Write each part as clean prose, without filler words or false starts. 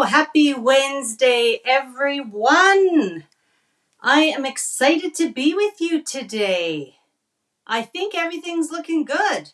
Happy Wednesday, everyone. I am excited to be with you today. I think everything's looking good.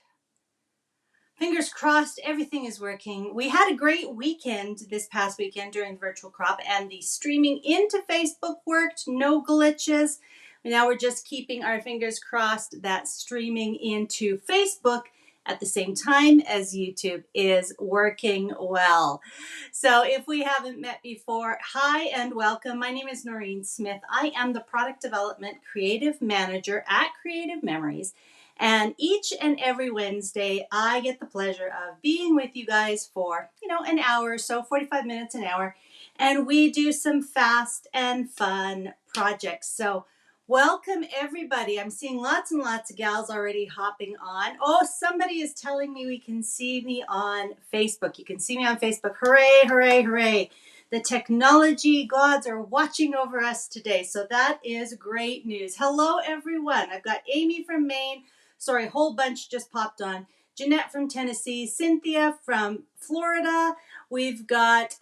Fingers crossed, everything is working. We had a great weekend this past weekend during the virtual crop, and the streaming into Facebook worked, no glitches. Now we're just keeping our fingers crossed that streaming into Facebook at the same time as YouTube is working well. So if we haven't met before, hi and welcome. My name is Noreen Smith. I am the Product Development Creative Manager at Creative Memories. And each and every Wednesday, I get the pleasure of being with you guys for, an hour or so, 45 minutes, an hour. And we do some fast and fun projects. So welcome, everybody. I'm seeing lots and lots of gals already hopping on. Oh, somebody is telling me we can see me on Facebook. You can see me on Facebook. Hooray, hooray, hooray. The technology gods are watching over us today. So that is great news. Hello, everyone. I've got Amy from Maine. Sorry, a whole bunch just popped on. Jeanette from Tennessee, Cynthia from Florida. We've got,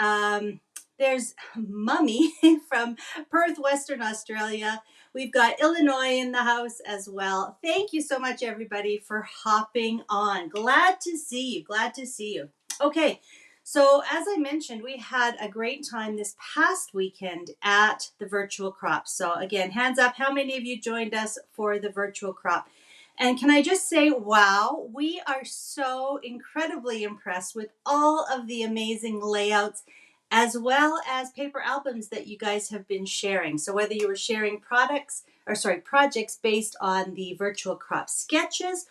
there's Mummy from Perth, Western Australia. We've got Illinois in the house as well. Thank you so much, everybody, for hopping on. Glad to see you. Glad to see you. Okay, so as I mentioned, we had a great time this past weekend at the virtual crop. So again, hands up, how many of you joined us for the virtual crop? And can I just say, wow, we are so incredibly impressed with all of the amazing layouts as well as paper albums that you guys have been sharing. So whether you were sharing projects based on the virtual crop sketches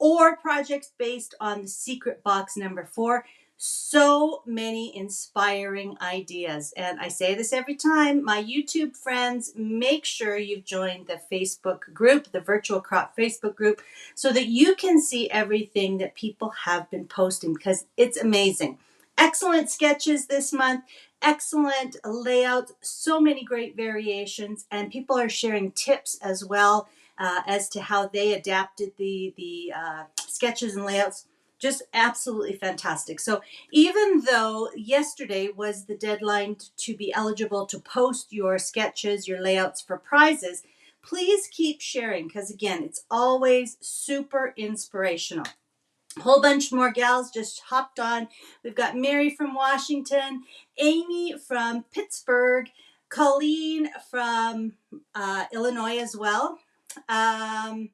or projects based on the secret box number 4, so many inspiring ideas. And I say this every time, my YouTube friends, make sure you've joined the Facebook group, the virtual crop Facebook group, so that you can see everything that people have been posting, because it's amazing. Excellent sketches this month, excellent layouts, so many great variations, and people are sharing tips as well as to how they adapted the sketches and layouts. Just absolutely fantastic. So even though yesterday was the deadline to be eligible to post your sketches, your layouts for prizes, please keep sharing, because again, it's always super inspirational. A whole bunch more gals just hopped on. We've got Mary from Washington, Amy from Pittsburgh, Colleen from Illinois as well. And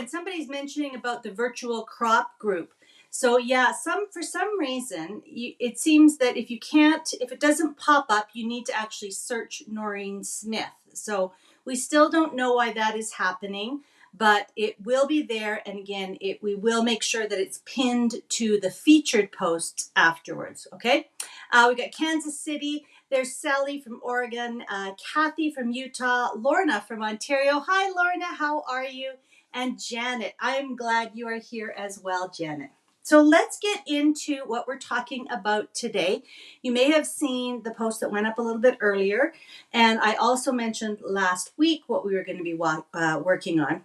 somebody's mentioning about the virtual crop group. So yeah, for some reason, it seems that if it doesn't pop up, you need to actually search Noreen Smith. So we still don't know why that is happening, but it will be there. And again, we will make sure that it's pinned to the featured posts afterwards. Okay. We got Kansas City. There's Sally from Oregon, Kathy from Utah, Lorna from Ontario. Hi, Lorna. How are you? And Janet, I'm glad you are here as well, Janet. So let's get into what we're talking about today. You may have seen the post that went up a little bit earlier, and I also mentioned last week what we were going to be working on.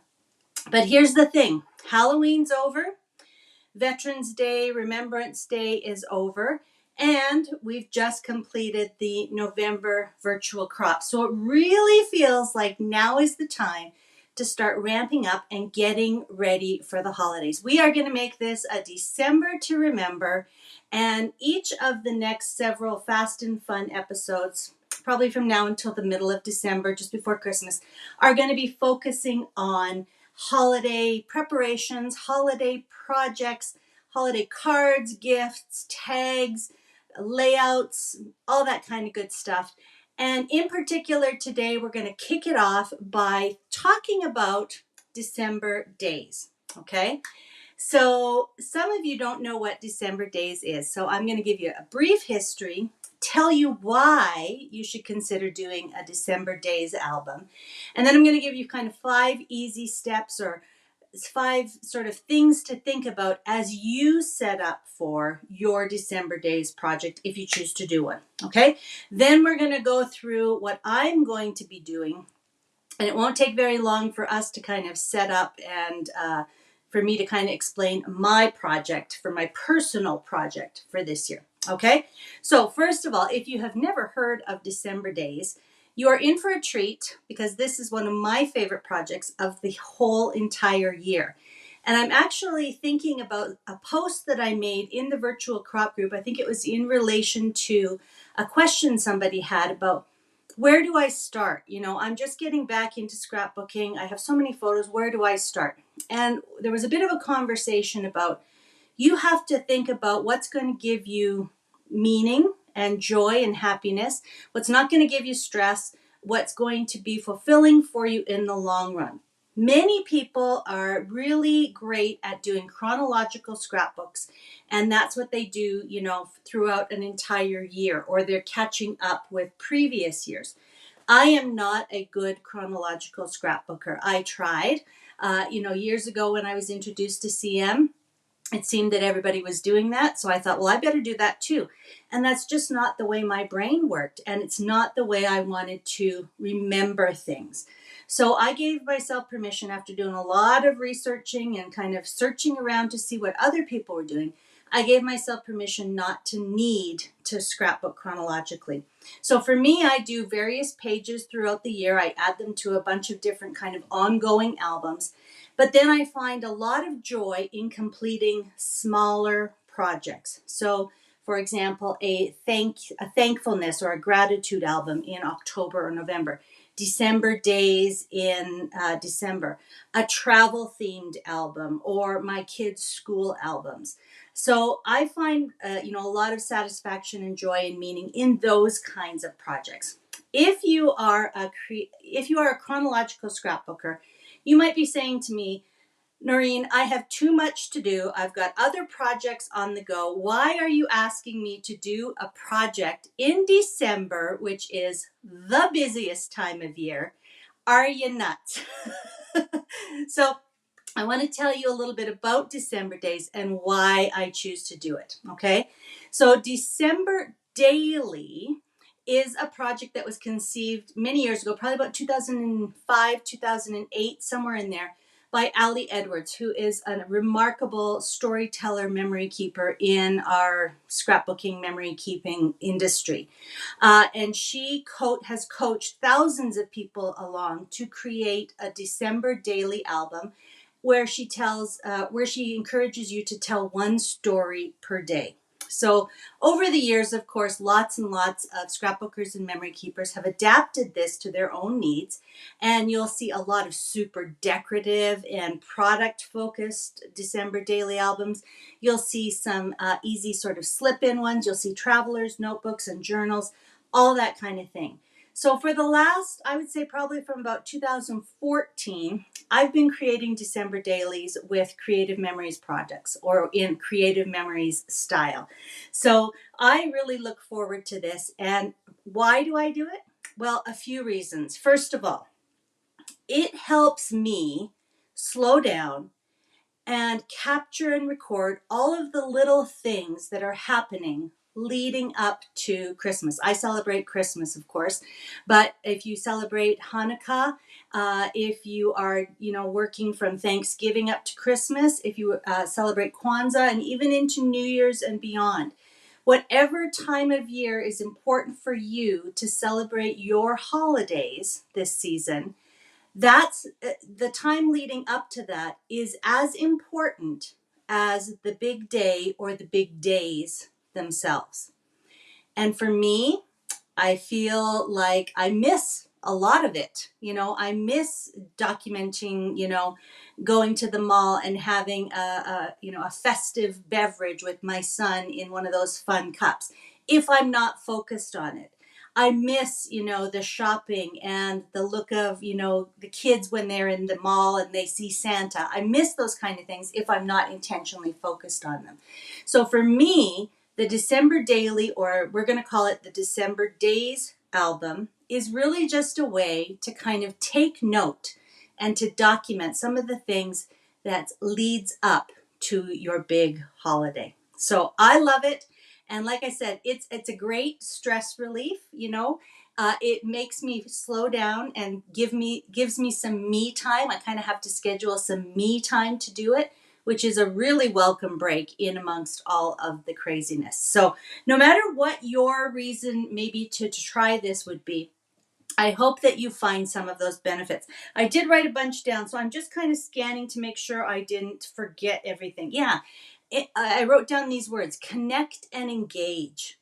But here's the thing. Halloween's over. Veterans Day, Remembrance Day is over. And we've just completed the November virtual crop. So it really feels like now is the time to start ramping up and getting ready for the holidays. We are going to make this a December to remember, and each of the next several fast and fun episodes, probably from now until the middle of December, just before Christmas, are going to be focusing on holiday preparations, holiday projects, holiday cards, gifts, tags, layouts, all that kind of good stuff. And in particular, today we're going to kick it off by talking about December days, okay? So some of you don't know what December days is, so I'm going to give you a brief history, tell you why you should consider doing a December days album, and then I'm going to give you kind of 5 easy steps or 5 sort of things to think about as you set up for your December days project if you choose to do one, okay? Then we're going to go through what I'm going to be doing, and it won't take very long for us to kind of set up and for me to kind of explain my project for my personal project for this year. Okay, so first of all, if you have never heard of December Days, you are in for a treat because this is one of my favorite projects of the whole entire year. And I'm actually thinking about a post that I made in the virtual crop group. I think it was in relation to a question somebody had about where do I start? You know, I'm just getting back into scrapbooking. I have so many photos. Where do I start? And there was a bit of a conversation about you have to think about what's going to give you meaning and joy and happiness, what's not going to give you stress, what's going to be fulfilling for you in the long run. Many people are really great at doing chronological scrapbooks, and that's what they do, you know, throughout an entire year, or they're catching up with previous years. I am not a good chronological scrapbooker. I tried, years ago when I was introduced to CM. It seemed that everybody was doing that. So I thought, well, I better do that too. And that's just not the way my brain worked. And it's not the way I wanted to remember things. So I gave myself permission after doing a lot of researching and kind of searching around to see what other people were doing. I gave myself permission not to need to scrapbook chronologically. So for me, I do various pages throughout the year. I add them to a bunch of different kind of ongoing albums. But then I find a lot of joy in completing smaller projects. So, for example, a thankfulness or a gratitude album in October or November, December Days in December, a travel themed album, or my kids' school albums. So I find a lot of satisfaction and joy and meaning in those kinds of projects. If you are a chronological scrapbooker, you might be saying to me, Noreen, I have too much to do. I've got other projects on the go. Why are you asking me to do a project in December, which is the busiest time of year? Are you nuts? So I want to tell you a little bit about December Days and why I choose to do it. Okay. So December Daily is a project that was conceived many years ago, probably about 2005, 2008, somewhere in there, by Ali Edwards, who is a remarkable storyteller, memory keeper in our scrapbooking, memory keeping industry. And she has coached thousands of people along to create a December Daily album where she encourages you to tell one story per day. So over the years, of course, lots and lots of scrapbookers and memory keepers have adapted this to their own needs. And you'll see a lot of super decorative and product focused December daily albums. You'll see some easy sort of slip in ones. You'll see travelers, notebooks, and journals, all that kind of thing. So for the last, I would say probably from about 2014, I've been creating December dailies with Creative Memories projects or in Creative Memories style. So I really look forward to this. And why do I do it? Well, a few reasons. First of all, it helps me slow down and capture and record all of the little things that are happening leading up to Christmas. I celebrate Christmas, of course, but if you celebrate Hanukkah, if you are, working from Thanksgiving up to Christmas, if you celebrate Kwanzaa and even into New Year's and beyond, whatever time of year is important for you to celebrate your holidays this season, that's the time leading up to that is as important as the big day or the big days themselves. And for me, I feel like I miss a lot of it. I miss documenting, going to the mall and having a festive beverage with my son in one of those fun cups if I'm not focused on it. I miss, the shopping and the look of, the kids when they're in the mall and they see Santa. I miss those kind of things if I'm not intentionally focused on them. So for me, the December Daily, or we're going to call it the December Days album, is really just a way to kind of take note and to document some of the things that leads up to your big holiday. So I love it. And like I said, it's a great stress relief, It makes me slow down and gives me some me time. I kind of have to schedule some me time to do it, which is a really welcome break in amongst all of the craziness. So no matter what your reason maybe to try this would be, I hope that you find some of those benefits. I did write a bunch down, so I'm just kind of scanning to make sure I didn't forget everything. Yeah, I wrote down these words: connect and engage.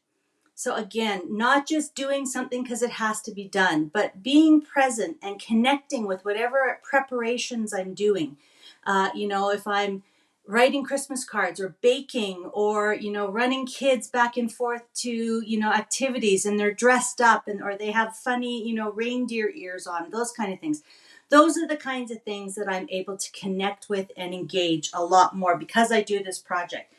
So again, not just doing something because it has to be done, but being present and connecting with whatever preparations I'm doing. If I'm writing Christmas cards or baking or, running kids back and forth to, activities and they're dressed up and or they have funny, reindeer ears on, those kind of things. Those are the kinds of things that I'm able to connect with and engage a lot more because I do this project.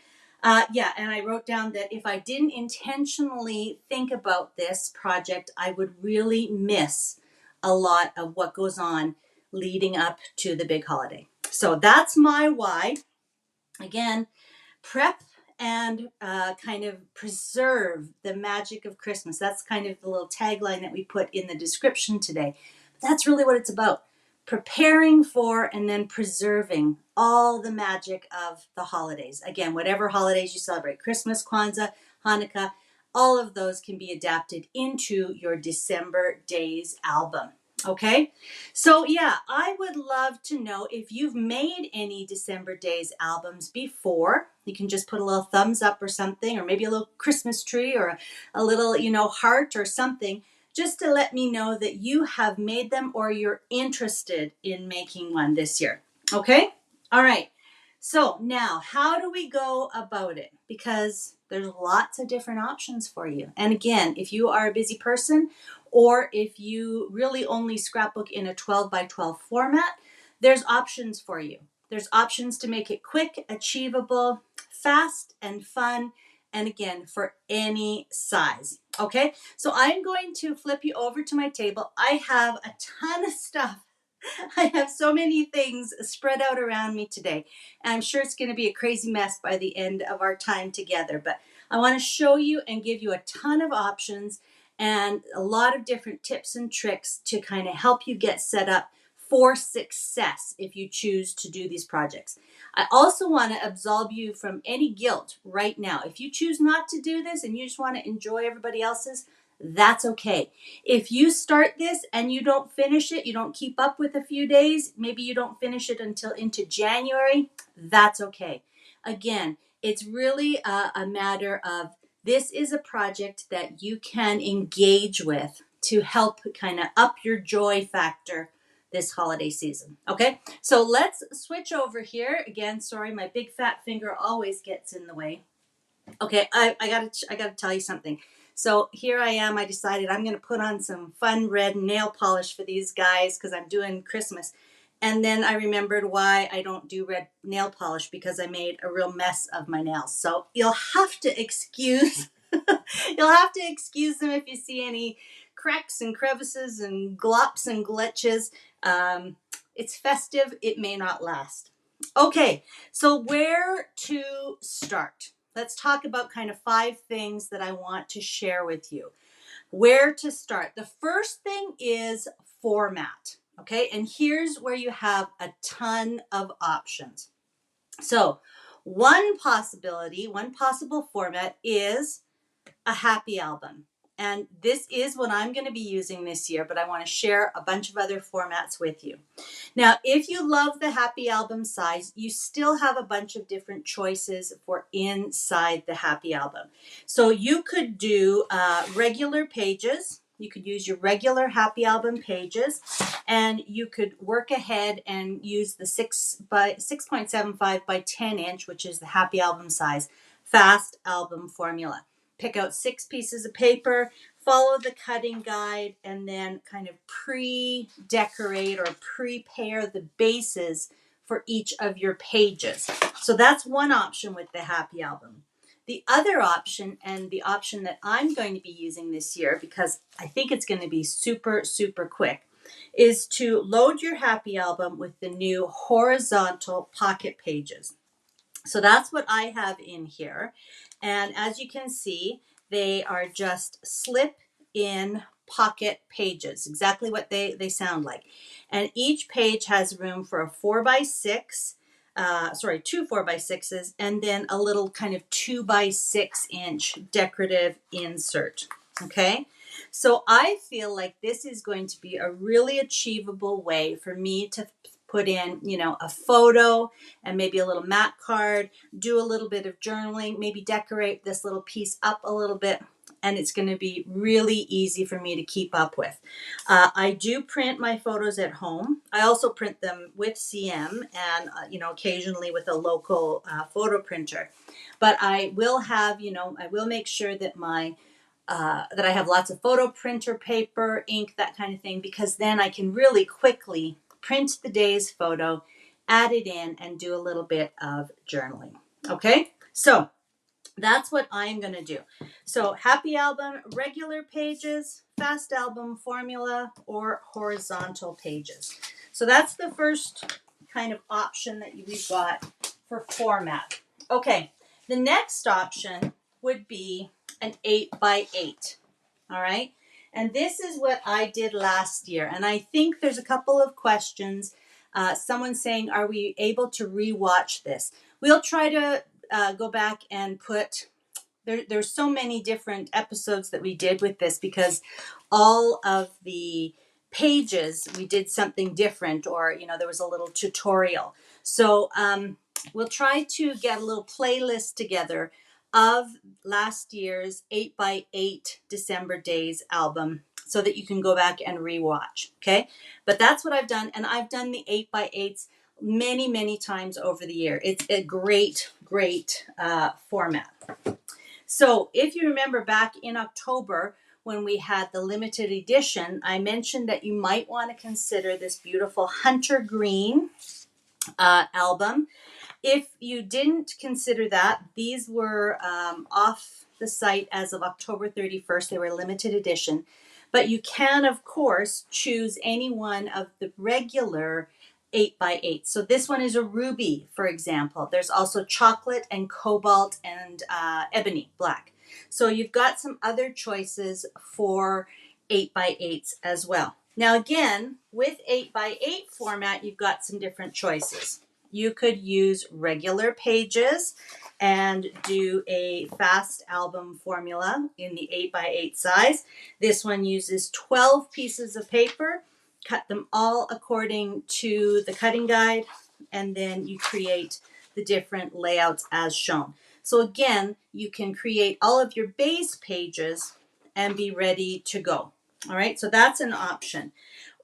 And I wrote down that if I didn't intentionally think about this project, I would really miss a lot of what goes on leading up to the big holiday. So that's my why. Again, prep and kind of preserve the magic of Christmas. That's kind of the little tagline that we put in the description today. But that's really what it's about. Preparing for and then preserving all the magic of the holidays. Again, whatever holidays you celebrate, Christmas, Kwanzaa, Hanukkah, all of those can be adapted into your December Days album. Okay, so yeah, I would love to know if you've made any December Days albums before. You can just put a little thumbs up or something, or maybe a little Christmas tree or a little, heart or something, just to let me know that you have made them or you're interested in making one this year. Okay, all right. So now, how do we go about it? Because there's lots of different options for you. And again, if you are a busy person, or if you really only scrapbook in a 12 by 12 format, there's options for you. There's options to make it quick, achievable, fast, and fun. And again, for any size. Okay, so I'm going to flip you over to my table. I have a ton of stuff. I have so many things spread out around me today. And I'm sure it's going to be a crazy mess by the end of our time together. But I want to show you and give you a ton of options and a lot of different tips and tricks to kind of help you get set up for success if you choose to do these projects. I also want to absolve you from any guilt right now. If you choose not to do this and you just want to enjoy everybody else's, that's okay. If you start this and you don't finish it, you don't keep up with a few days, maybe you don't finish it until into January, that's okay. Again, it's really a matter of this is a project that you can engage with to help kind of up your joy factor this holiday season. Okay, so let's switch over here. Again, sorry, my big fat finger always gets in the way. Okay, I gotta tell you something. So here I am. I decided I'm gonna put on some fun red nail polish for these guys because I'm doing Christmas. And then I remembered why I don't do red nail polish because I made a real mess of my nails. So you'll have to excuse you'll have to excuse them if you see any cracks and crevices and glops and glitches. It's festive. It may not last. Okay, so where to start? Let's talk about kind of 5 things that I want to share with you. Where to start? The first thing is format. Okay, and here's where you have a ton of options. So, one possible format is a happy album. And this is what I'm going to be using this year, but I want to share a bunch of other formats with you. Now, if you love the happy album size, you still have a bunch of different choices for inside the happy album. So you could do regular pages. You could use your regular happy album pages, and you could work ahead and use the 6.75 by 10 inch, which is the happy album size, fast album formula. Pick out 6 pieces of paper, follow the cutting guide, and then kind of pre-decorate or prepare the bases for each of your pages. So that's one option with the happy album. The other option, and the option that I'm going to be using this year because I think it's going to be super, super quick, is to load your happy album with the new horizontal pocket pages. So that's what I have in here. And as you can see, they are just slip in pocket pages, exactly what they sound like. And each page has room for a 4 by 6 two 4x6s, and then a little kind of 2x6 inch decorative insert. Okay, so I feel like this is going to be a really achievable way for me to put in, a photo and maybe a little mat card, do a little bit of journaling, maybe decorate this little piece up a little bit, and it's going to be really easy for me to keep up with. I do print my photos at home. I also print them with CM and, occasionally with a local photo printer. But I will have, I will make sure that that I have lots of photo printer paper, ink, that kind of thing, because then I can really quickly print the day's photo, add it in, and do a little bit of journaling. Okay, so that's what I'm going to do. So happy album, regular pages, fast album formula, or horizontal pages. So that's the first kind of option that we've got for format. Okay, the next option would be an 8x8. All right. And this is what I did last year. And I think there's a couple of questions. Someone saying, are we able to rewatch this? We'll try to go back and put, there's so many different episodes that we did with this because all of the pages, we did something different, or, there was a little tutorial. So we'll try to get a little playlist together of last year's 8x8 December Days album so that you can go back and rewatch. Okay. But that's what I've done. And I've done the 8x8s many, many times over the year. It's a great, great format. So if you remember back in October when we had the limited edition, I mentioned that you might want to consider this beautiful Hunter Green album. If you didn't consider that, these were off the site as of October 31st. They were limited edition. But you can, of course, choose any one of the regular 8x8. So this one is a ruby, for example. There's also chocolate and cobalt and ebony black. So you've got some other choices for 8x8s as well. Now again, with 8x8 format, you've got some different choices. You could use regular pages and do a fast album formula in the 8x8 size. This one uses 12 pieces of paper, cut them all according to the cutting guide, and then you create the different layouts as shown. So again, you can create all of your base pages and be ready to go. All right, so that's an option.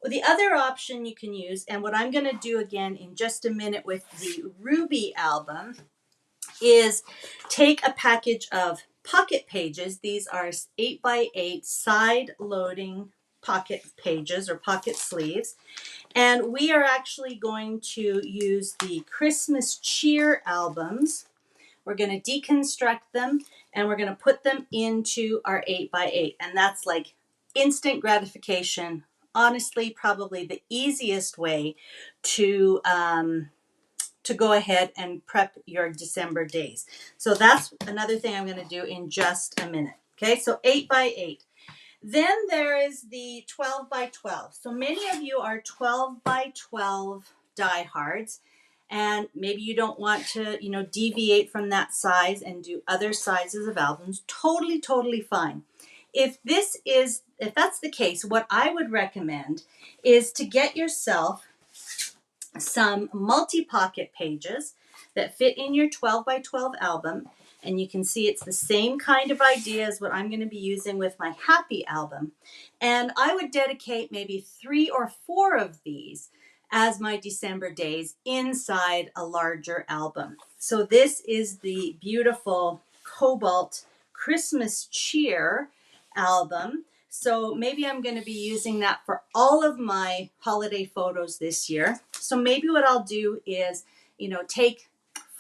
The other option you can use, and what I'm going to do again in just a minute with the Ruby album, is take a package of pocket pages. These are 8x8 side loading pocket pages or pocket sleeves. And we are actually going to use the Christmas cheer albums. We're going to deconstruct them and we're going to put them into our 8x8. And that's like instant gratification. Honestly, probably the easiest way to go ahead and prep your December days. So that's another thing I'm going to do in just a minute. Okay, so 8x8. Then there is the 12x12. So many of you are 12x12 diehards, and maybe you don't want to, deviate from that size and do other sizes of albums. Totally, totally fine. If that's the case, what I would recommend is to get yourself some multi-pocket pages that fit in your 12x12 album. And you can see it's the same kind of idea as what I'm going to be using with my happy album. And I would dedicate maybe 3 or 4 of these as my December days inside a larger album. So this is the beautiful Cobalt Christmas Cheer album. So maybe I'm going to be using that for all of my holiday photos this year. So maybe what I'll do is, take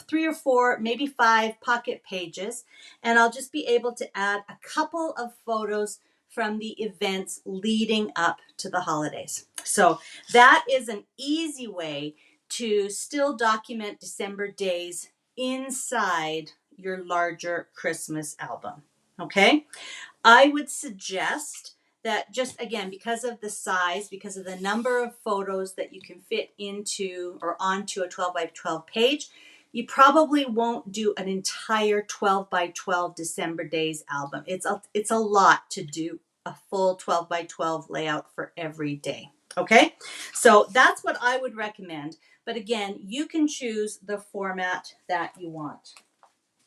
3 or 4, maybe 5 pocket pages, and I'll just be able to add a couple of photos from the events leading up to the holidays. So that is an easy way to still document December days inside your larger Christmas album. Okay? I would suggest that just, again, because of the size, because of the number of photos that you can fit into or onto a 12 by 12 page, you probably won't do an entire 12 by 12 December Days album. It's a lot to do a full 12 by 12 layout for every day. Okay, so that's what I would recommend. But again, you can choose the format that you want.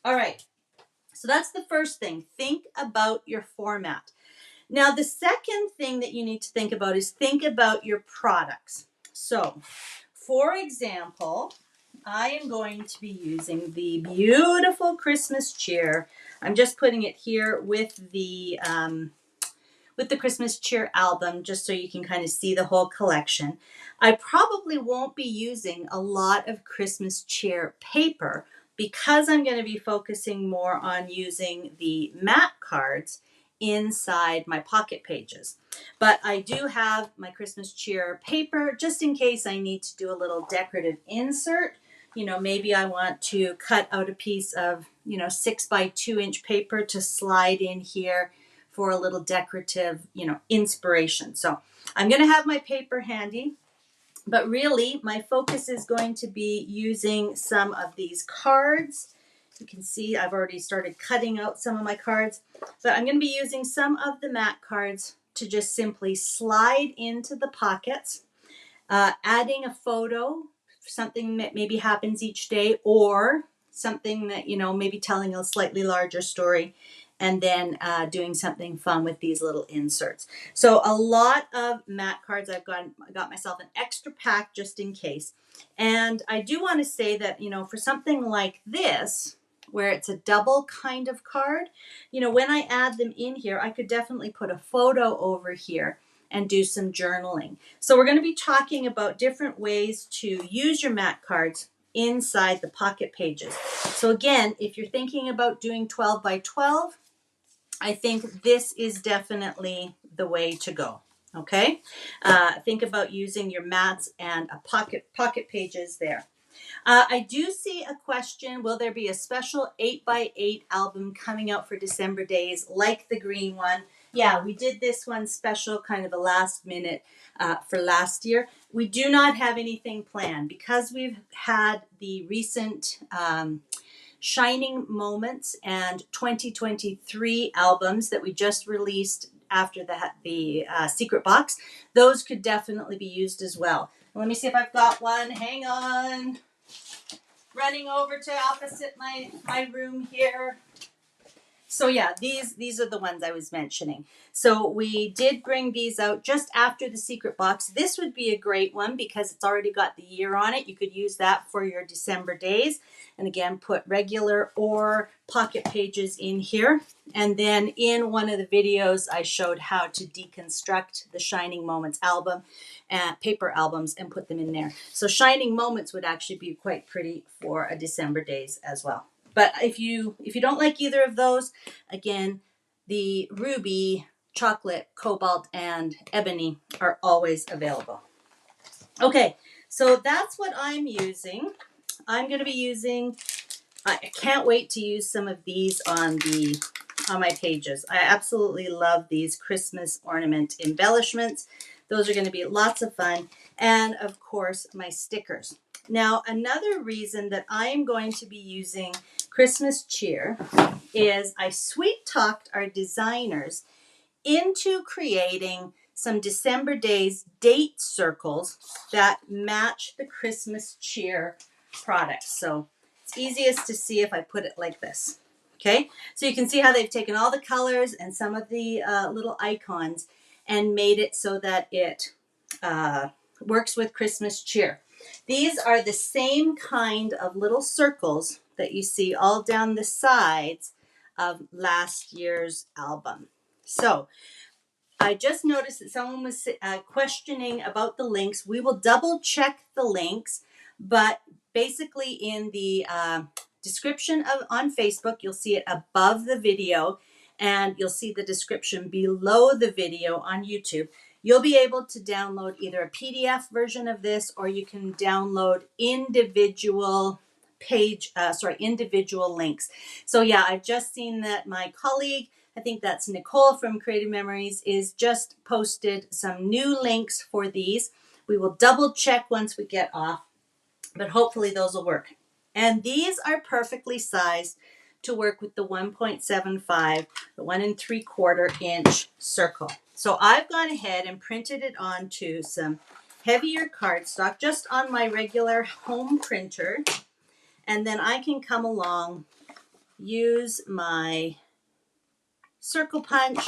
All right, so that's the first thing. Think about your format. Now, the second thing that you need to think about is think about your products. So, for example, I am going to be using the beautiful Christmas cheer. I'm just putting it here with the Christmas cheer album, just so you can kind of see the whole collection. I probably won't be using a lot of Christmas cheer paper because I'm going to be focusing more on using the matte cards inside my pocket pages. But I do have my Christmas cheer paper just in case I need to do a little decorative insert. You know, maybe I want to cut out a piece of, 6 by 2 inch paper to slide in here for a little decorative, inspiration. So I'm going to have my paper handy, but really my focus is going to be using some of these cards. You can see I've already started cutting out some of my cards, but I'm going to be using some of the matte cards to just simply slide into the pockets, adding a photo, something that maybe happens each day, or something that, maybe telling a slightly larger story, and then doing something fun with these little inserts. So a lot of matte cards. I got myself an extra pack just in case. And I do want to say that, for something like this, where it's a double kind of card, when I add them in here, I could definitely put a photo over here and do some journaling. So we're going to be talking about different ways to use your matte cards inside the pocket pages. So again, if you're thinking about doing 12 by 12, I think this is definitely the way to go. Okay, think about using your mats and a pocket pages there. I do see a question, will there be a special 8 by 8 album coming out for December Days like the green one? Yeah, we did this one special, kind of a last minute for last year. We do not have anything planned because we've had the recent Shining Moments and 2023 albums that we just released after the secret box. Those could definitely be used as well. Let me see if I've got one. Hang on. Running over to opposite my room here. So yeah, these are the ones I was mentioning. So we did bring these out just after the secret box. This would be a great one because it's already got the year on it. You could use that for your December days. And again, put regular or pocket pages in here. And then in one of the videos, I showed how to deconstruct the Shining Moments album and paper albums and put them in there. So Shining Moments would actually be quite pretty for a December days as well. But if you don't like either of those, again, the ruby, chocolate, cobalt, and ebony are always available. Okay, so that's what I'm using. I'm going to be using, I can't wait to use some of these on my pages. I absolutely love these Christmas ornament embellishments. Those are going to be lots of fun. And of course, my stickers. Now, another reason that I am going to be using Christmas cheer is I sweet talked our designers into creating some December days date circles that match the Christmas cheer products. So it's easiest to see if I put it like this. Okay, so you can see how they've taken all the colors and some of the little icons and made it so that it works with Christmas cheer. These are the same kind of little circles that you see all down the sides of last year's album. So I just noticed that someone was questioning about the links. We will double check the links, but basically in the description on Facebook, you'll see it above the video, and you'll see the description below the video on YouTube. You'll be able to download either a PDF version of this, or you can download individual individual links. So yeah, I've just seen that my colleague I think that's Nicole from Creative Memories, is just posted some new links for these. We will double check once we get off, but hopefully those will work. And these are perfectly sized to work with the 1.75, the 1 3/4 inch circle. So I've gone ahead and printed it onto some heavier cardstock just on my regular home printer. And then I can come along, use my circle punch,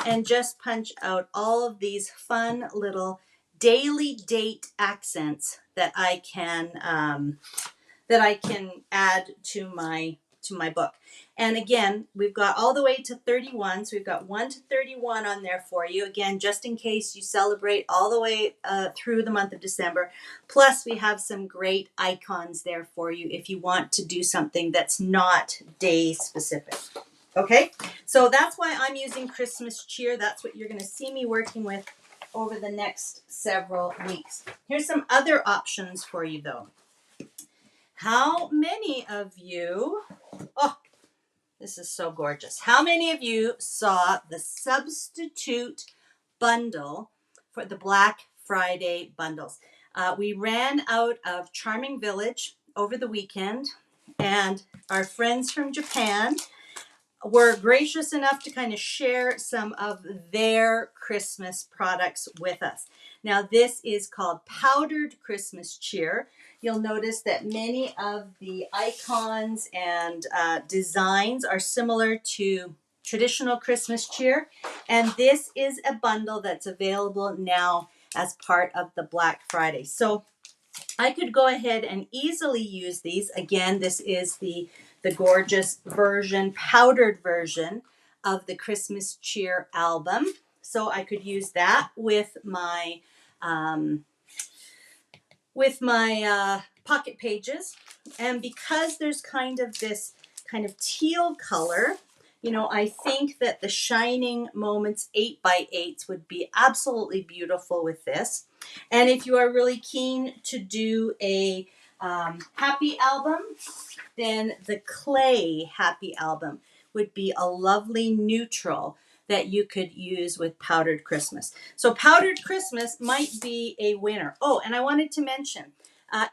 and just punch out all of these fun little daily date accents that I can add to my book. And again, we've got all the way to 31, so we've got 1 to 31 on there for you. Again, just in case you celebrate all the way through the month of December. Plus, we have some great icons there for you if you want to do something that's not day specific. Okay, so that's why I'm using Christmas cheer. That's what you're going to see me working with over the next several weeks. Here's some other options for you though. How many of you, oh, this is so gorgeous. How many of you saw the substitute bundle for the Black Friday bundles? We ran out of Charming Village over the weekend, and our friends from Japan were gracious enough to kind of share some of their Christmas products with us. Now, this is called Powdered Christmas Cheer. You'll notice that many of the icons and designs are similar to traditional Christmas cheer. And this is a bundle that's available now as part of the Black Friday. So I could go ahead and easily use these. Again, this is the gorgeous version, powdered version of the Christmas Cheer album. So I could use that with my pocket pages. And because there's kind of this kind of teal color, you know, I think that the Shining Moments 8x8s would be absolutely beautiful with this. And if you are really keen to do a happy album, then the clay happy album would be a lovely neutral that you could use with Powdered Christmas. So Powdered Christmas might be a winner. Oh, and I wanted to mention,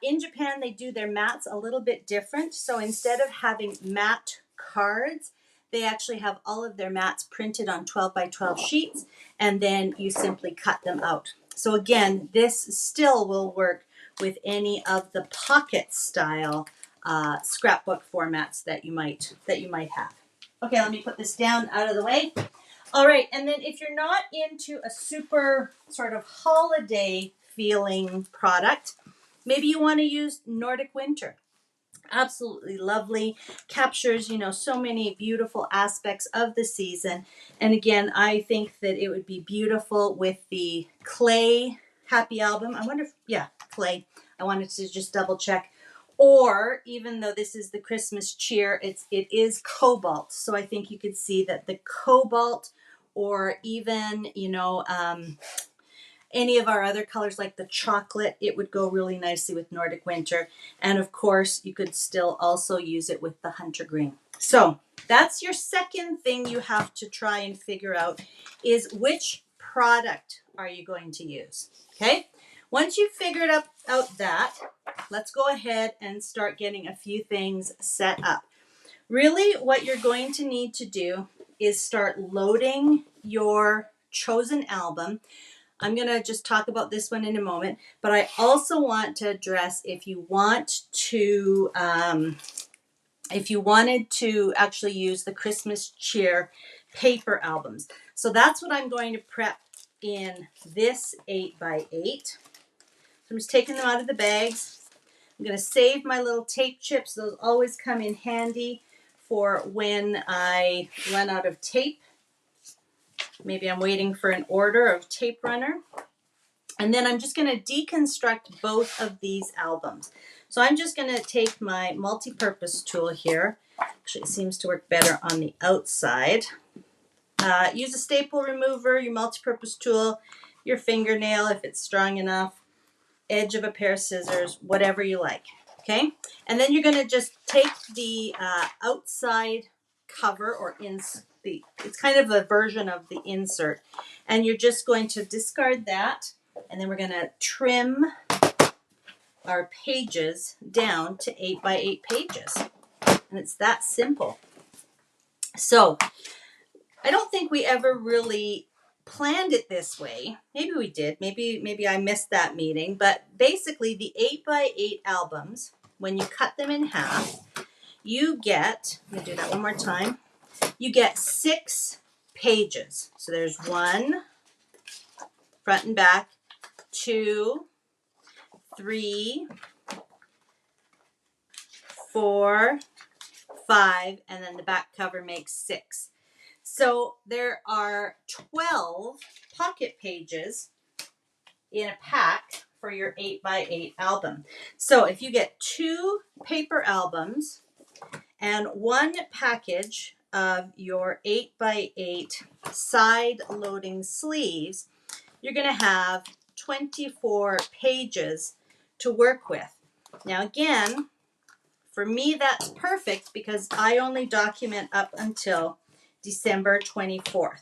in Japan, they do their mats a little bit different. So instead of having mat cards, they actually have all of their mats printed on 12x12 sheets, and then you simply cut them out. So again, this still will work with any of the pocket style scrapbook formats that you might have. Okay, let me put this down out of the way. All right, and then if you're not into a super sort of holiday feeling product, maybe you want to use Nordic Winter. Absolutely lovely, captures, you know, so many beautiful aspects of the season. And again, I think that it would be beautiful with the clay happy album. I wonder if, yeah, clay. I wanted to just double check. Or even though this is the Christmas cheer, it is cobalt. So I think you could see that the cobalt, or even, you know, any of our other colors like the chocolate, it would go really nicely with Nordic Winter. And of course, you could still also use it with the Hunter Green. So that's your second thing you have to try and figure out, is which product are you going to use, okay? Once you've figured out that, let's go ahead and start getting a few things set up. Really, what you're going to need to do is start loading your chosen album. I'm going to just talk about this one in a moment, but I also want to address if you wanted to actually use the Christmas cheer paper albums. So that's what I'm going to prep in this 8x8. So I'm just taking them out of the bags. I'm going to save my little tape chips. Those always come in handy for when I run out of tape. Maybe I'm waiting for an order of tape runner. And then I'm just going to deconstruct both of these albums. So I'm just going to take my multi-purpose tool here. Actually, it seems to work better on the outside. Use a staple remover, your multi-purpose tool, your fingernail if it's strong enough, edge of a pair of scissors, whatever you like. Okay? And then you're going to just take the outside cover or it's kind of a version of the insert. And you're just going to discard that. And then we're going to trim our pages down to 8 by 8 pages. And it's that simple. So I don't think we ever really planned it this way. Maybe we did. Maybe I missed that meeting. But basically the 8 by 8 albums, when you cut them in half, you get, I'm going to do that one more time. You get 6 pages. So there's 1, front and back, 2, 3, 4, 5, and then the back cover makes 6. So there are 12 pocket pages in a pack for your 8 by 8 album. So if you get 2 paper albums and 1 package of your 8 by 8 side loading sleeves, you're going to have 24 pages to work with. Now again, for me that's perfect because I only document up until December 24th.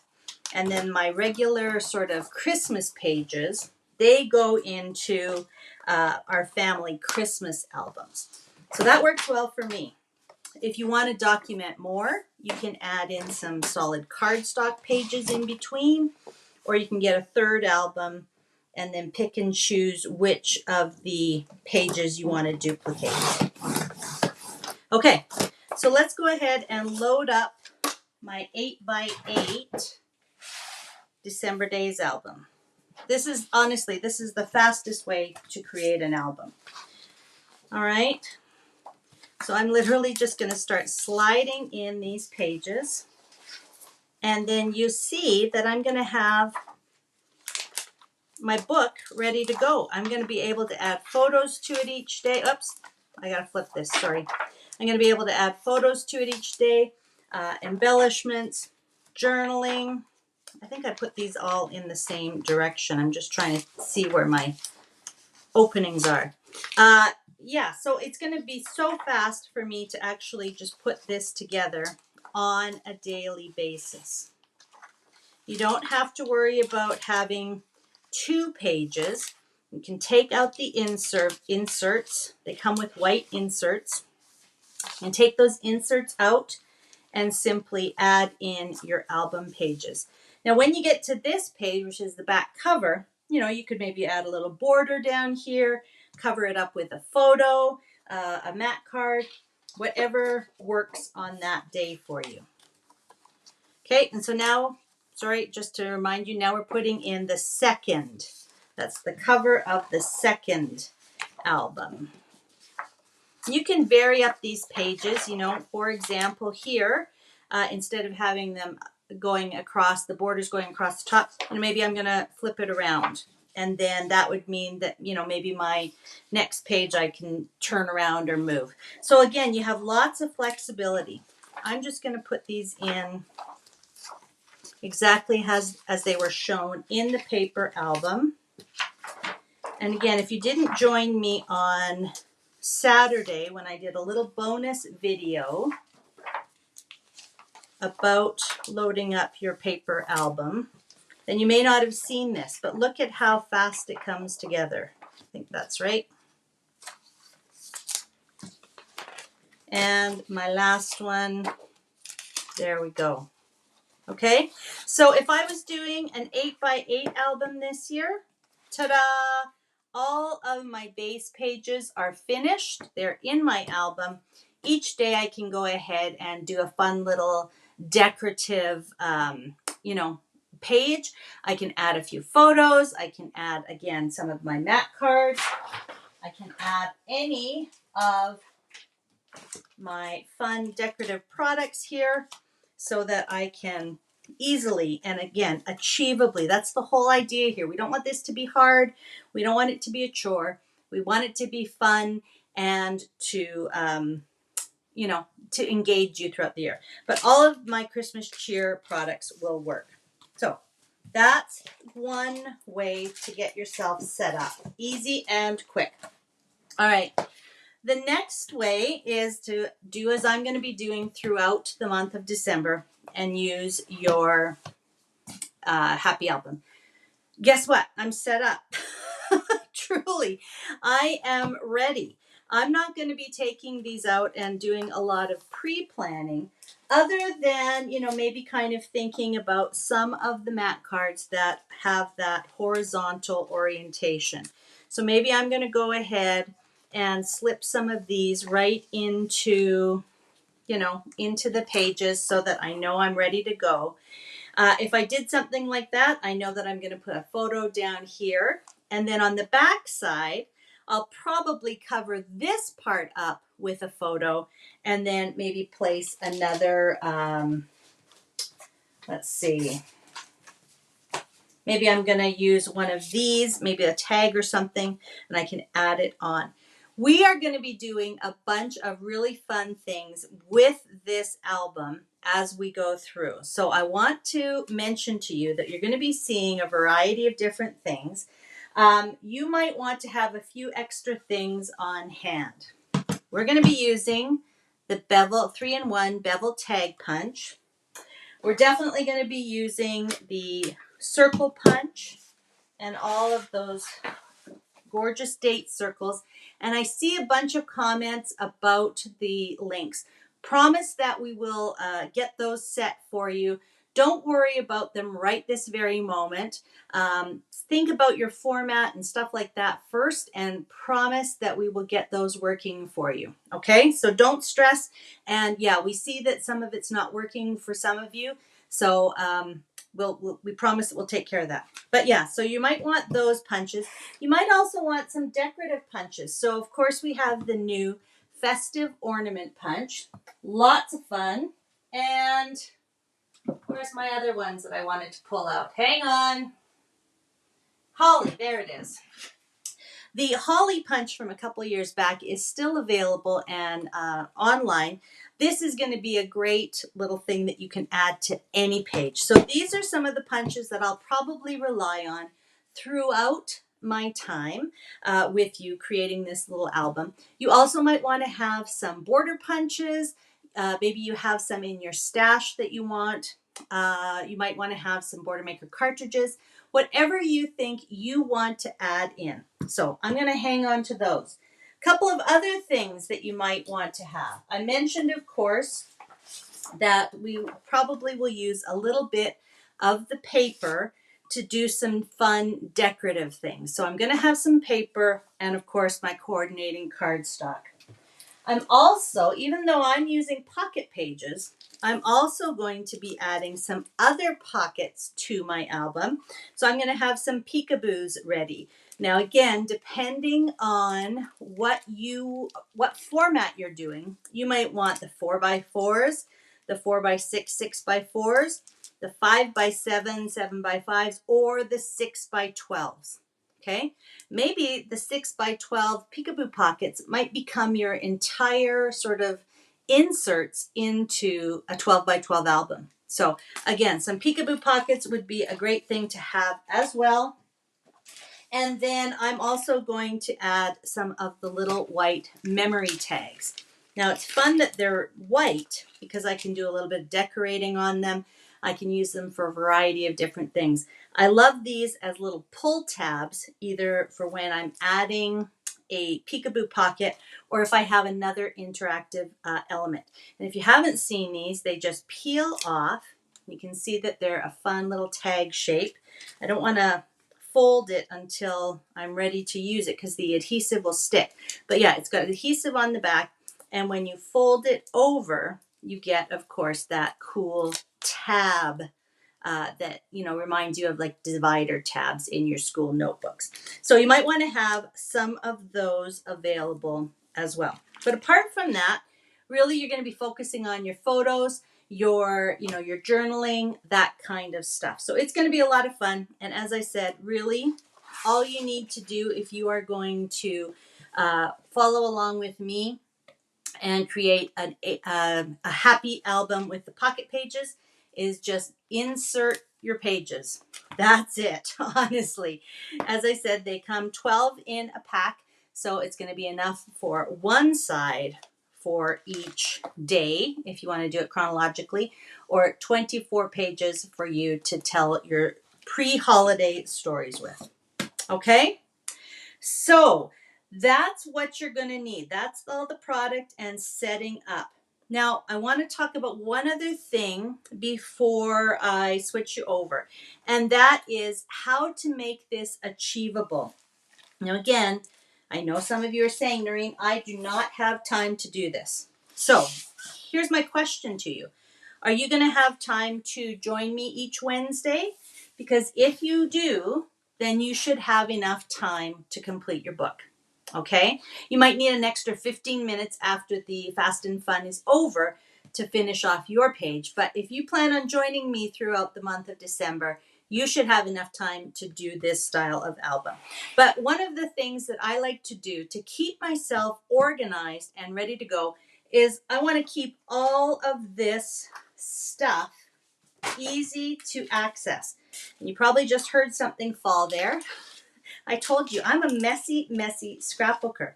And then my regular sort of Christmas pages, they go into our family Christmas albums. So that works well for me. If you want to document more, you can add in some solid cardstock pages in between, or you can get a third album and then pick and choose which of the pages you want to duplicate. Okay, so let's go ahead and load up my 8 by 8 December Days album. This is the fastest way to create an album. All right. So I'm literally just going to start sliding in these pages. And then you see that I'm going to have my book ready to go. I'm going to be able to add photos to it each day. Oops, I got to flip this, sorry. I'm going to be able to add photos to it each day, embellishments, journaling. I think I put these all in the same direction. I'm just trying to see where my openings are. Yeah, so it's going to be so fast for me to actually just put this together on a daily basis. You don't have to worry about having 2 pages. You can take out the inserts. They come with white inserts. And take those inserts out and simply add in your album pages. Now, when you get to this page, which is the back cover, you could maybe add a little border down here, cover it up with a photo, a mat card, whatever works on that day for you. Okay, and so now, sorry, just to remind you, now we're putting in the second. That's the cover of the second album. You can vary up these pages, for example, here, instead of having them going across, the borders going across the top, maybe I'm going to flip it around. And then that would mean that, maybe my next page I can turn around or move. So again, you have lots of flexibility. I'm just going to put these in exactly as they were shown in the paper album. And again, if you didn't join me on Saturday when I did a little bonus video about loading up your paper album, then you may not have seen this, but look at how fast it comes together. I think that's right. And my last one, there we go. Okay, so if I was doing an 8 by 8 album this year, ta-da! All of my base pages are finished. They're in my album. Each day I can go ahead and do a fun little decorative, page. I can add a few photos. I can add, again, some of my mat cards. I can add any of my fun decorative products here so that I can easily, and again, achievably, that's the whole idea here. We don't want this to be hard. We don't want it to be a chore. We want it to be fun and to, to engage you throughout the year. But all of my Christmas cheer products will work. So that's one way to get yourself set up. Easy and quick. All right. The next way is to do as I'm going to be doing throughout the month of December and use your happy album. Guess what? I'm set up. Truly, I am ready. I'm not going to be taking these out and doing a lot of pre-planning other than, maybe kind of thinking about some of the mat cards that have that horizontal orientation. So maybe I'm going to go ahead and slip some of these right into, into the pages so that I know I'm ready to go. If I did something like that, I know that I'm going to put a photo down here. And then on the back side, I'll probably cover this part up with a photo and then maybe place another, let's see, maybe I'm going to use one of these, maybe a tag or something, and I can add it on. We are going to be doing a bunch of really fun things with this album as we go through. So I want to mention to you that you're going to be seeing a variety of different things. You might want to have a few extra things on hand. We're going to be using the bevel 3-in-1 bevel tag punch. We're definitely going to be using the circle punch and all of those gorgeous date circles. And I see a bunch of comments about the links. Promise that we will get those set for you. Don't worry about them right this very moment. Think about your format and stuff like that first, and promise that we will get those working for you. Okay, so don't stress. And yeah, we see that some of it's not working for some of you. So we promise that we'll take care of that. But yeah, so you might want those punches. You might also want some decorative punches. So of course we have the new festive ornament punch. Lots of fun. And where's my other ones that I wanted to pull out? Hang on. Holly, there it is. The Holly punch from a couple years back is still available and online. This is going to be a great little thing that you can add to any page. So these are some of the punches that I'll probably rely on throughout my time with you creating this little album. You also might want to have some border punches. Maybe you have some in your stash that you want. You might want to have some border maker cartridges. Whatever you think you want to add in. So I'm going to hang on to those. A couple of other things that you might want to have. I mentioned, of course, that we probably will use a little bit of the paper to do some fun decorative things. So I'm going to have some paper and, of course, my coordinating cardstock. I'm also, even though I'm using pocket pages, I'm also going to be adding some other pockets to my album. So I'm going to have some peekaboos ready. Now, again, depending on what format you're doing, you might want the 4x4s, the 4x6, 6x4s, the 5x7, 7x5s, or the 6x12s. Okay, maybe the 6x12 peekaboo pockets might become your entire sort of inserts into a 12x12 album. So again, some peekaboo pockets would be a great thing to have as well. And then I'm also going to add some of the little white memory tags. Now it's fun that they're white because I can do a little bit of decorating on them. I can use them for a variety of different things. I love these as little pull tabs, either for when I'm adding a peekaboo pocket or if I have another interactive element. And if you haven't seen these, they just peel off. You can see that they're a fun little tag shape. I don't want to fold it until I'm ready to use it because the adhesive will stick. But yeah, it's got adhesive on the back, and when you fold it over, you get, of course, that cool tab that reminds you of like divider tabs in your school notebooks. So you might want to have some of those available as well. But apart from that, really you're going to be focusing on your photos, your journaling, that kind of stuff. So it's going to be a lot of fun. And as I said, really all you need to do if you are going to follow along with me and create a happy album with the pocket pages is just insert your pages. That's it, honestly. As I said, they come 12 in a pack. So it's going to be enough for one side for each day, if you want to do it chronologically, or 24 pages for you to tell your pre-holiday stories with. Okay? So that's what you're going to need. That's all the product and setting up. Now, I want to talk about one other thing before I switch you over, and that is how to make this achievable. Now, again, I know some of you are saying, Noreen, I do not have time to do this. So here's my question to you. Are you going to have time to join me each Wednesday? Because if you do, then you should have enough time to complete your book. Okay? You might need an extra 15 minutes after the Fast and Fun is over to finish off your page. But if you plan on joining me throughout the month of December, you should have enough time to do this style of album. But one of the things that I like to do to keep myself organized and ready to go is I want to keep all of this stuff easy to access. And you probably just heard something fall there. I told you I'm a messy scrapbooker.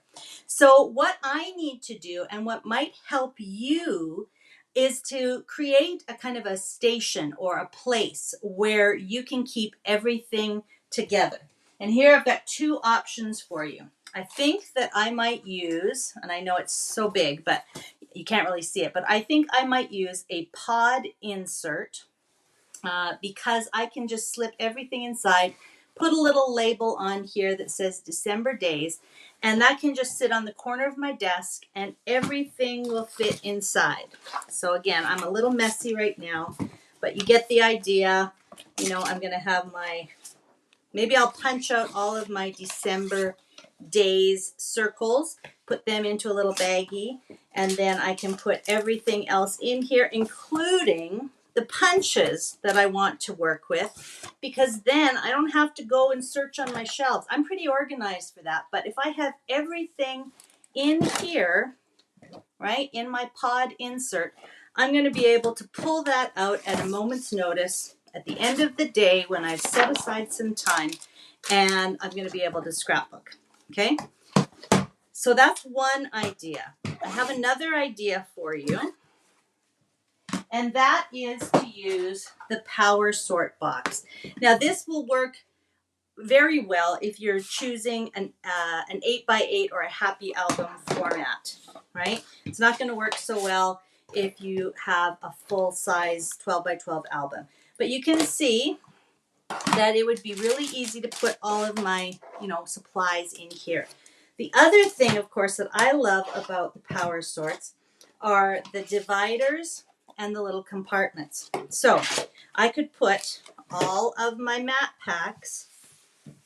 So what I need to do and what might help you is to create a kind of a station or a place where you can keep everything together. And here I've got two options for you. I think that I might use, and I know it's so big, but you can't really see it, but I think I might use a pod insert because I can just slip everything inside, put a little label on here that says December days, and that can just sit on the corner of my desk and everything will fit inside. So again, I'm a little messy right now, but you get the idea. You know, I'm going to have maybe I'll punch out all of my December days circles, put them into a little baggie, and then I can put everything else in here, including the punches that I want to work with, because then I don't have to go and search on my shelves. I'm pretty organized for that, but if I have everything in here, right, in my pod insert, I'm going to be able to pull that out at a moment's notice at the end of the day when I've set aside some time, and I'm going to be able to scrapbook. Okay, so that's one idea. I have another idea for you, and that is to use the Power Sort box. Now, this will work very well if you're choosing an 8x8 or a happy album format, right? It's not going to work so well if you have a full-size 12x12 album. But you can see that it would be really easy to put all of my, supplies in here. The other thing, of course, that I love about the Power Sorts are the dividers and the little compartments. So I could put all of my mat packs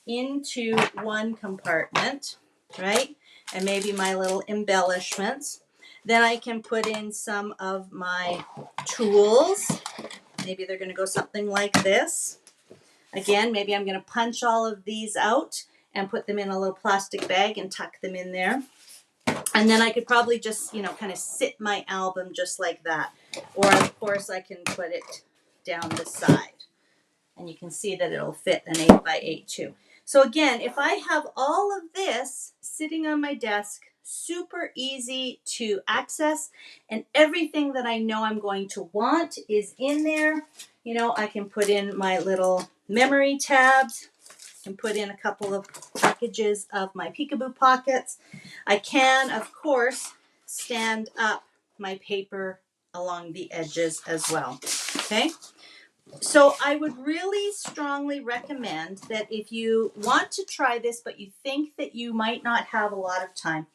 into one compartment, right? And maybe my little embellishments. Then I can put in some of my tools. Maybe they're going to go something like this. Again, maybe I'm going to punch all of these out and put them in a little plastic bag and tuck them in there. And then I could probably just, kind of sit my album just like that. Or, of course, I can put it down the side. And you can see that it'll fit an 8x8 too. So again, if I have all of this sitting on my desk, super easy to access, and everything that I know I'm going to want is in there. I can put in my little memory tabs, and put in a couple of packages of my peekaboo pockets. I can, of course, stand up my paper along the edges as well. Okay? So I would really strongly recommend that if you want to try this, but you think that you might not have a lot of time,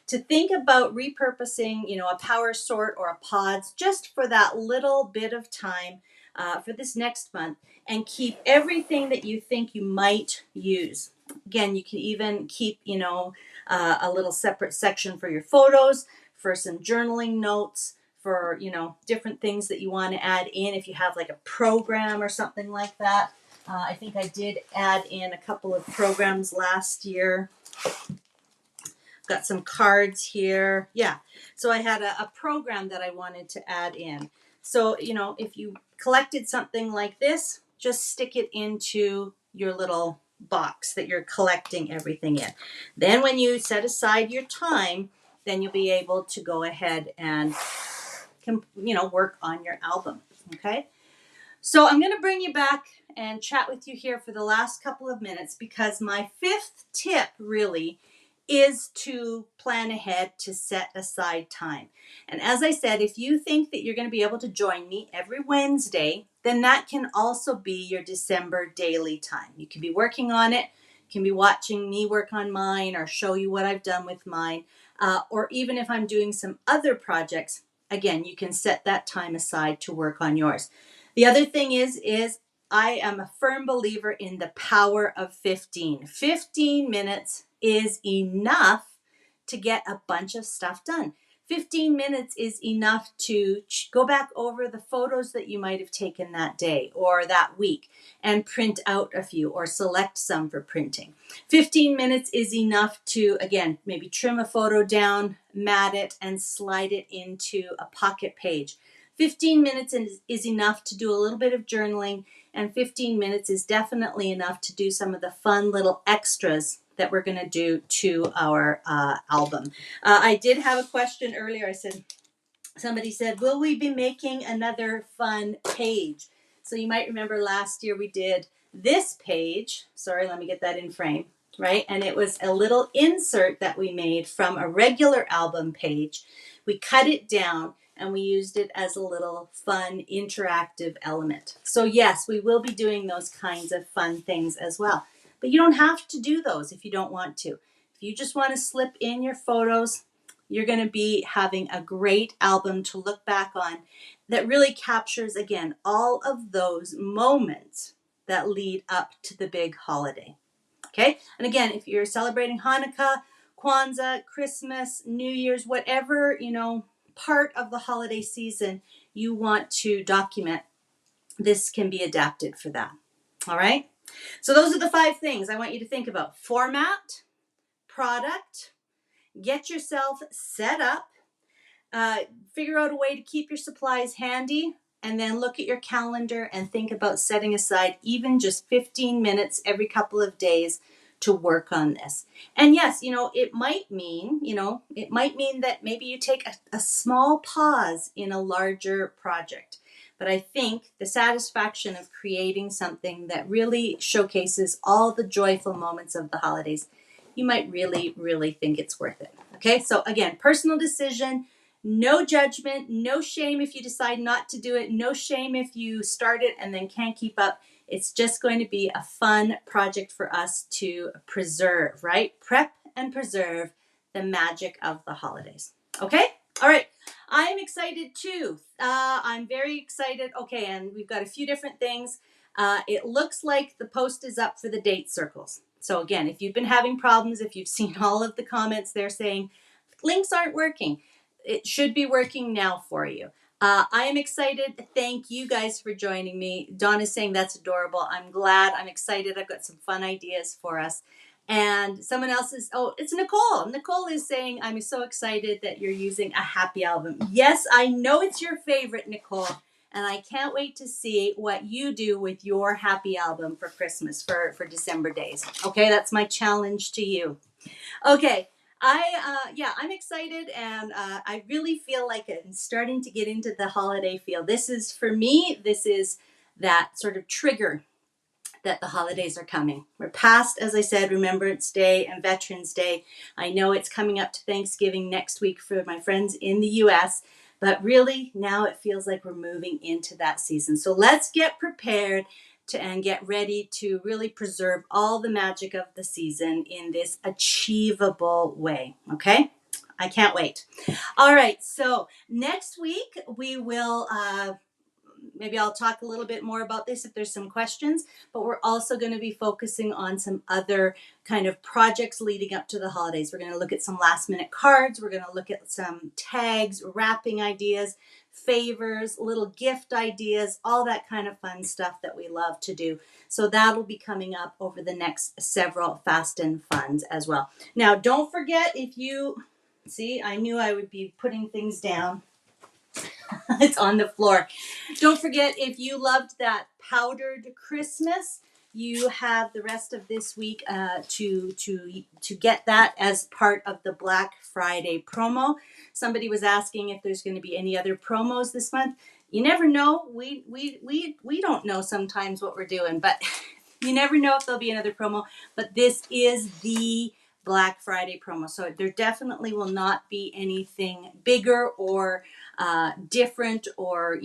to think about repurposing, a Power Sort or a Pods just for that little bit of time for this next month, and keep everything that you think you might use. Again, you can even keep, a little separate section for your photos, for some journaling notes, for, different things that you want to add in if you have like a program or something like that. I think I did add in a couple of programs last year. Got some cards here. Yeah. So I had a program that I wanted to add in. So, if you collected something like this, just stick it into your little, box that you're collecting everything in. Then when you set aside your time, then you'll be able to go ahead and work on your album. Okay. So I'm going to bring you back and chat with you here for the last couple of minutes, because my fifth tip really is to plan ahead, to set aside time. And as I said, if you think that you're going to be able to join me every Wednesday, then that can also be your December daily time. You can be working on it, you can be watching me work on mine or show you what I've done with mine. Or even if I'm doing some other projects, again, you can set that time aside to work on yours. The other thing is I am a firm believer in the power of 15. 15 minutes is enough to get a bunch of stuff done. 15 minutes is enough to go back over the photos that you might have taken that day or that week and print out a few or select some for printing. 15 minutes is enough to, again, maybe trim a photo down, mat it, and slide it into a pocket page. 15 minutes is enough to do a little bit of journaling, and 15 minutes is definitely enough to do some of the fun little extras that we're going to do to our album. I did have a question earlier. Somebody said, will we be making another fun page? So you might remember last year we did this page. Sorry, let me get that in frame, right? And it was a little insert that we made from a regular album page. We cut it down and we used it as a little fun interactive element. So yes, we will be doing those kinds of fun things as well. But you don't have to do those if you don't want to. If you just want to slip in your photos, you're going to be having a great album to look back on that really captures, again, all of those moments that lead up to the big holiday. Okay? And again, if you're celebrating Hanukkah, Kwanzaa, Christmas, New Year's, whatever, part of the holiday season you want to document, this can be adapted for that. All right? So those are the 5 things I want you to think about. Format, product, get yourself set up, figure out a way to keep your supplies handy, and then look at your calendar and think about setting aside even just 15 minutes every couple of days to work on this. And yes, it might mean that maybe you take a small pause in a larger project. But I think the satisfaction of creating something that really showcases all the joyful moments of the holidays, you might really, really think it's worth it. Okay, so again, personal decision, no judgment, no shame if you decide not to do it, no shame if you start it and then can't keep up. It's just going to be a fun project for us to preserve, right? Prep and preserve the magic of the holidays. Okay, all right. I'm excited too. I'm very excited. Okay, and we've got a few different things. It looks like the post is up for the date circles. So again, if you've been having problems, if you've seen all of the comments, they're saying links aren't working. It should be working now for you. I am excited. Thank you guys for joining me. Dawn is saying that's adorable. I'm glad. I'm excited. I've got some fun ideas for us. And someone else it's Nicole. Nicole is saying, I'm so excited that you're using a happy album. Yes, I know it's your favorite, Nicole. And I can't wait to see what you do with your happy album for Christmas, for December days. Okay, that's my challenge to you. Okay, I'm excited, and I really feel like I'm starting to get into the holiday feel. This is, for me, this is that sort of trigger that the holidays are coming. We're past, as I said, Remembrance Day and Veterans Day. I know it's coming up to Thanksgiving next week for my friends in the US, but really now it feels like we're moving into that season. So let's get prepared and get ready to really preserve all the magic of the season in this achievable way. Okay? I can't wait. All right, so next week we will maybe I'll talk a little bit more about this if there's some questions, but we're also going to be focusing on some other kind of projects leading up to the holidays. We're going to look at some last minute cards. We're going to look at some tags, wrapping ideas, favors, little gift ideas, all that kind of fun stuff that we love to do. So that'll be coming up over the next several Fast and Funs as well. Now, don't forget, if you see, I knew I would be putting things down. It's on the floor. Don't forget, if you loved that powdered Christmas, you have the rest of this week to get that as part of the Black Friday promo. Somebody was asking if there's going to be any other promos this month. You never know. We don't know sometimes what we're doing, but you never know if there'll be another promo. But this is the Black Friday promo, so there definitely will not be anything bigger or different, or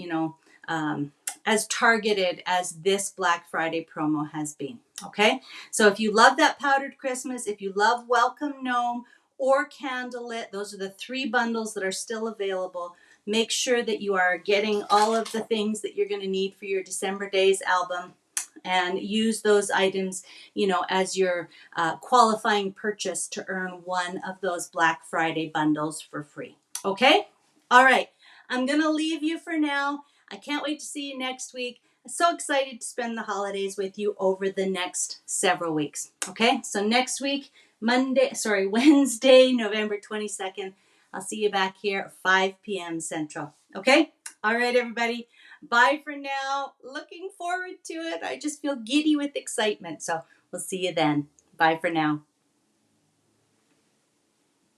as targeted as this Black Friday promo has been. Okay, so if you love that powdered Christmas, if you love Welcome Gnome or Candlelit, those are the 3 bundles that are still available. Make sure that you are getting all of the things that you're going to need for your December Days album, and use those items, as your qualifying purchase to earn one of those Black Friday bundles for free. Okay? All right. I'm going to leave you for now. I can't wait to see you next week. I'm so excited to spend the holidays with you over the next several weeks. Okay? So next week, Wednesday, November 22nd, I'll see you back here at 5 p.m. Central. Okay? All right, everybody. Bye for now. Looking forward to it. I just feel giddy with excitement. So we'll see you then. Bye for now.